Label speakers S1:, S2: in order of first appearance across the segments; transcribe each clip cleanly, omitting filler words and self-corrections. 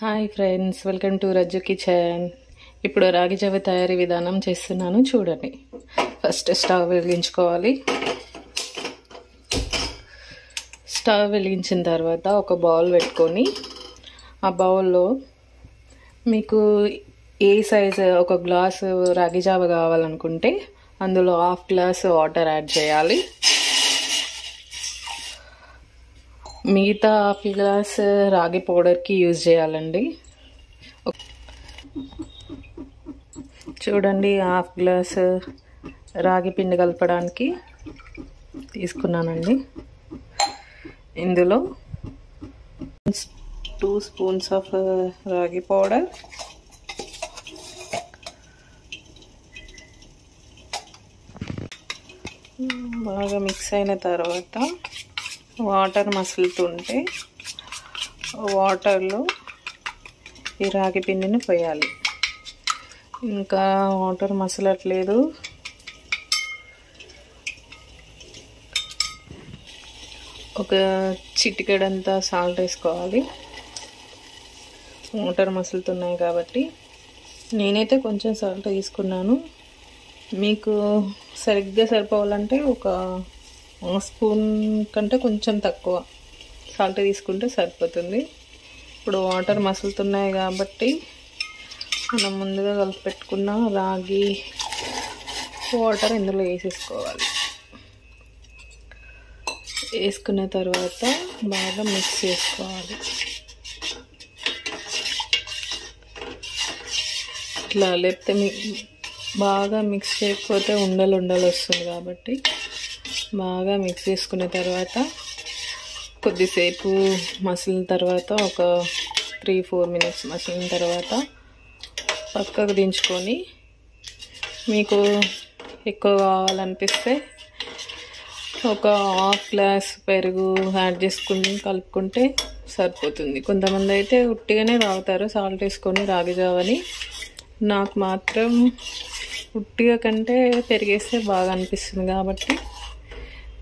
S1: Hi friends, welcome to Rajju kitchen. ఇప్పుడు రాగి జావ తయారీ విధానం చేస్తున్నాను, చూడండి. First stove వెలిగించుకోవాలి. స్టవ్ వెలిగించిన తర్వాత ఒక బౌల్ పెట్టుకొని ఆ బౌల్లో మీకు ఏ సైజు ఒక గ్లాసు రాగి జావ కావాలనుకుంటే అందులో హాఫ్ గ్లాస్ వాటర్ యాడ్ చేయాలి. మిగతా హాఫ్ గ్లాస్ రాగి పౌడర్కి యూజ్ చేయాలండి. చూడండి, హాఫ్ గ్లాస్ రాగి పిండి కలపడానికి తీసుకున్నానండి. ఇందులో 2 స్పూన్స్ ఆఫ్ రాగి పౌడర్, బాగా మిక్స్ అయిన తర్వాత వాటర్ మసులుతుంటే వాటర్లో ఈ రాగి పిండిని పోయాలి. ఇంకా వాటర్ మసలట్లేదు, ఒక చిటికెడంతా సాల్ట్ వేసుకోవాలి. వాటర్ మసులుతున్నాయి కాబట్టి నేనైతే కొంచెం సాల్ట్ తీసుకున్నాను. మీకు సరిగ్గా సరిపోవాలంటే ఒక స్పూన్ కంటే కొంచెం తక్కువ సాల్ట్ తీసుకుంటే సరిపోతుంది. ఇప్పుడు వాటర్ మసులుతున్నాయి కాబట్టి మనం ముందుగా కలిపి పెట్టుకున్న రాగి వాటర్ ఇందులో వేసేసుకోవాలి. వేసుకున్న తర్వాత బాగా మిక్స్ చేసుకోవాలి. ఇట్లా లేకపోతే బాగా మిక్స్ చేయకపోతే ఉండలు వస్తుంది కాబట్టి బాగా మిక్స్ చేసుకున్న తర్వాత కొద్దిసేపు మసిలిన తర్వాత ఒక 3-4 మినిట్స్ మసిలిన తర్వాత పక్కకు దించుకొని మీకు ఎక్కువ కావాలనిపిస్తే ఒక హాఫ్ గ్లాస్ పెరుగు యాడ్ చేసుకుని కలుపుకుంటే సరిపోతుంది. కొంతమంది అయితే ఉట్టిగానే తాగుతారు సాల్ట్ వేసుకొని రాగి జావని. నాకు మాత్రం ఉట్టిగా కంటే పెరిగేస్తే బాగా అనిపిస్తుంది కాబట్టి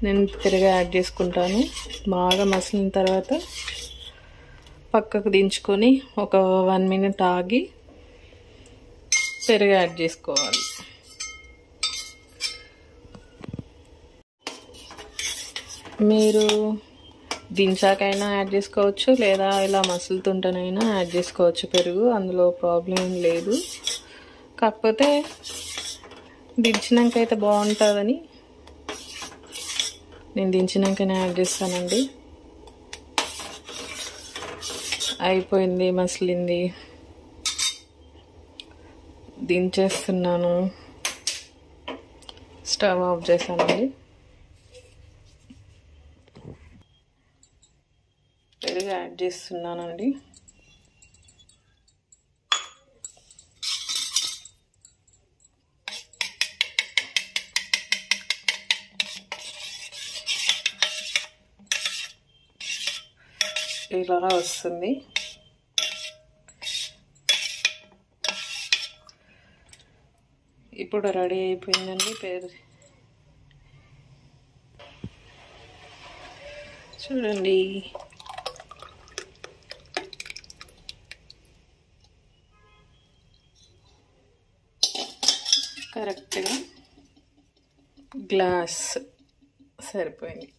S1: నేను పెరుగు యాడ్ చేసుకుంటాను. బాగా మసిలిన తర్వాత పక్కకు దించుకొని ఒక 1 మినిట్ ఆగి పెరుగు యాడ్ చేసుకోవాలి. మీరు దించాకైనా యాడ్ చేసుకోవచ్చు, లేదా ఇలా మసులుతుంటేనైనా యాడ్ చేసుకోవచ్చు పెరుగు, అందులో ప్రాబ్లం ఏం లేదు. కాకపోతే దించినాక అయితే బాగుంటుందని నేను దించినాకనే యాడ్ చేస్తానండి. అయిపోయింది, మసిలింది, దించేస్తున్నాను. స్టవ్ ఆఫ్ చేశానండి. పెరుగు యాడ్ చేస్తున్నానండి. ఇలా వస్తుంది. ఇప్పుడు రెడీ అయిపోయిందండి పెరుగు. చూడండి, కరెక్ట్గా గ్లాస్ సరిపోయింది.